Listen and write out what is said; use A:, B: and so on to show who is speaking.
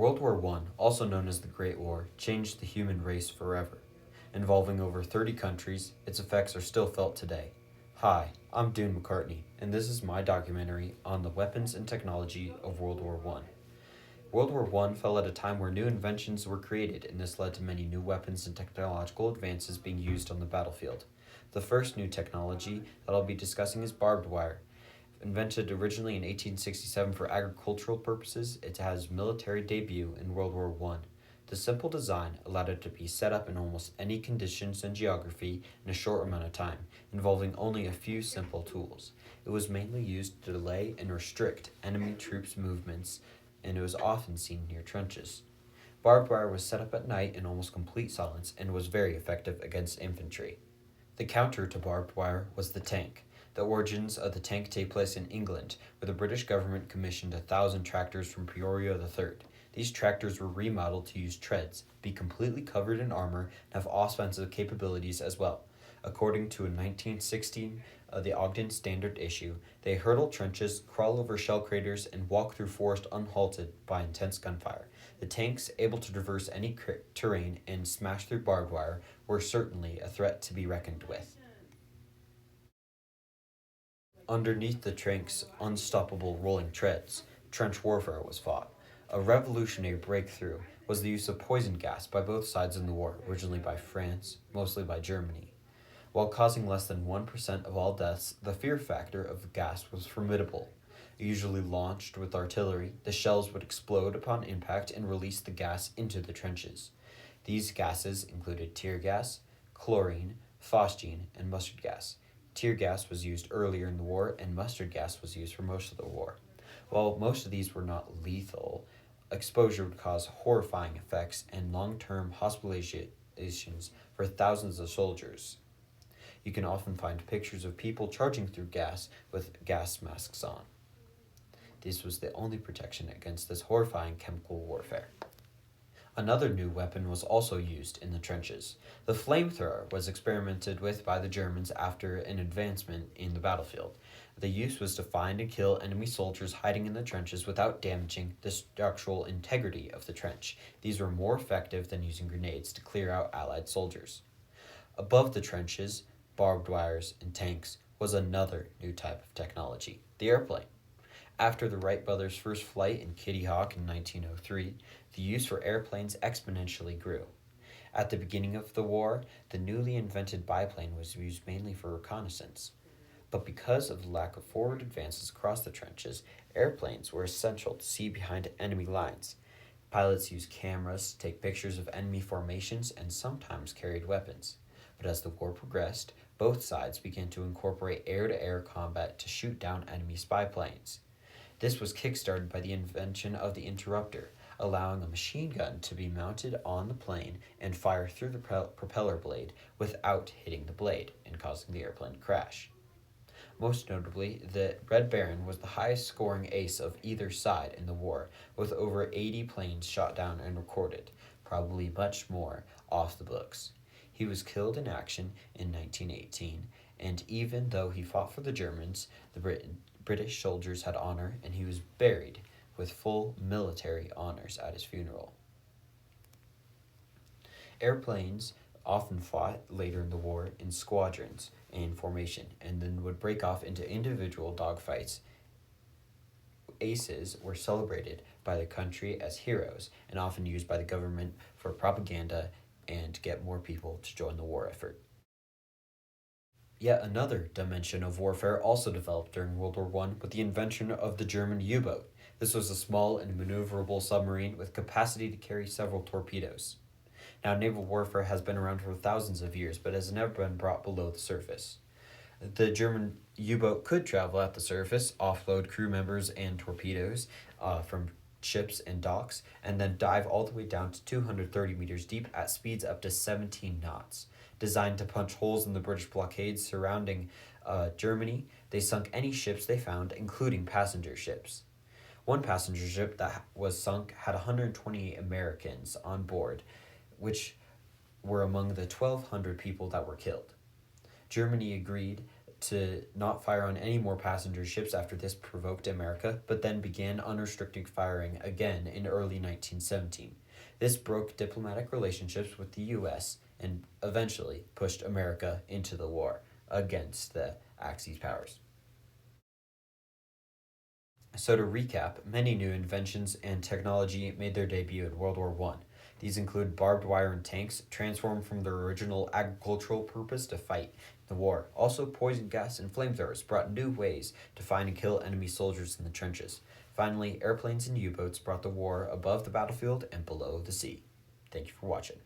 A: World War I, also known as the Great War, changed the human race forever. Involving over 30 countries, its effects are still felt today. Hi, I'm Dune McCartney, and this is my documentary on the weapons and technology of World War I. World War I fell at a time where new inventions were created, and this led to many new weapons and technological advances being used on the battlefield. The first new technology that I'll be discussing is barbed wire. Invented originally in 1867 for agricultural purposes, it has military debut in World War I. The simple design allowed it to be set up in almost any conditions and geography in a short amount of time, involving only a few simple tools. It was mainly used to delay and restrict enemy troops' movements, and it was often seen near trenches. Barbed wire was set up at night in almost complete silence and was very effective against infantry. The counter to barbed wire was the tank. The origins of the tank take place in England, where the British government commissioned 1,000 tractors from Peoria III. These tractors were remodeled to use treads, be completely covered in armor, and have offensive capabilities as well. According to a 1916 the Ogden Standard issue, they hurdle trenches, crawl over shell craters, and walk through forest unhalted by intense gunfire. The tanks, able to traverse any terrain and smash through barbed wire, were certainly a threat to be reckoned with. Underneath the tank's unstoppable rolling treads, trench warfare was fought. A revolutionary breakthrough was the use of poison gas by both sides in the war, originally by France, mostly by Germany. While causing less than 1% of all deaths, the fear factor of the gas was formidable. Usually launched with artillery, the shells would explode upon impact and release the gas into the trenches. These gases included tear gas, chlorine, phosgene, and mustard gas. Tear gas was used earlier in the war, and mustard gas was used for most of the war. While most of these were not lethal, exposure would cause horrifying effects and long-term hospitalizations for thousands of soldiers. You can often find pictures of people charging through gas with gas masks on. This was the only protection against this horrifying chemical warfare. Another new weapon was also used in the trenches. The flamethrower was experimented with by the Germans after an advancement in the battlefield. The use was to find and kill enemy soldiers hiding in the trenches without damaging the structural integrity of the trench. These were more effective than using grenades to clear out Allied soldiers. Above the trenches, barbed wires, and tanks was another new type of technology, the airplane. After the Wright brothers' first flight in Kitty Hawk in 1903, the use for airplanes exponentially grew. At the beginning of the war, the newly invented biplane was used mainly for reconnaissance. But because of the lack of forward advances across the trenches, airplanes were essential to see behind enemy lines. Pilots used cameras to take pictures of enemy formations and sometimes carried weapons. But as the war progressed, both sides began to incorporate air-to-air combat to shoot down enemy spy planes. This was kickstarted by the invention of the interrupter, allowing a machine gun to be mounted on the plane and fire through the propeller blade without hitting the blade and causing the airplane to crash. Most notably, the Red Baron was the highest scoring ace of either side in the war, with over 80 planes shot down and recorded, probably much more off the books. He was killed in action in 1918, and even though he fought for the Germans, the British soldiers had honor, and he was buried with full military honors at his funeral. Airplanes often fought later in the war in squadrons and formation, and then would break off into individual dogfights. Aces were celebrated by the country as heroes and often used by the government for propaganda and to get more people to join the war effort. Yet another dimension of warfare also developed during World War I with the invention of the German U-boat. This was a small and maneuverable submarine with capacity to carry several torpedoes. Now, naval warfare has been around for thousands of years, but has never been brought below the surface. The German U-boat could travel at the surface, offload crew members and torpedoes from ships and docks, and then dive all the way down to 230 meters deep at speeds up to 17 knots. Designed to punch holes in the British blockades surrounding Germany, they sunk any ships they found, including passenger ships. One passenger ship that was sunk had 128 Americans on board, which were among the 1,200 people that were killed. Germany agreed to not fire on any more passenger ships after this provoked America, but then began unrestricted firing again in early 1917. This broke diplomatic relationships with the US and eventually pushed America into the war against the Axis powers. So, to recap, many new inventions and technology made their debut in World War I. These include barbed wire and tanks, transformed from their original agricultural purpose to fight the war. Also, poison gas and flamethrowers brought new ways to find and kill enemy soldiers in the trenches. Finally, airplanes and U boats brought the war above the battlefield and below the sea. Thank you for watching.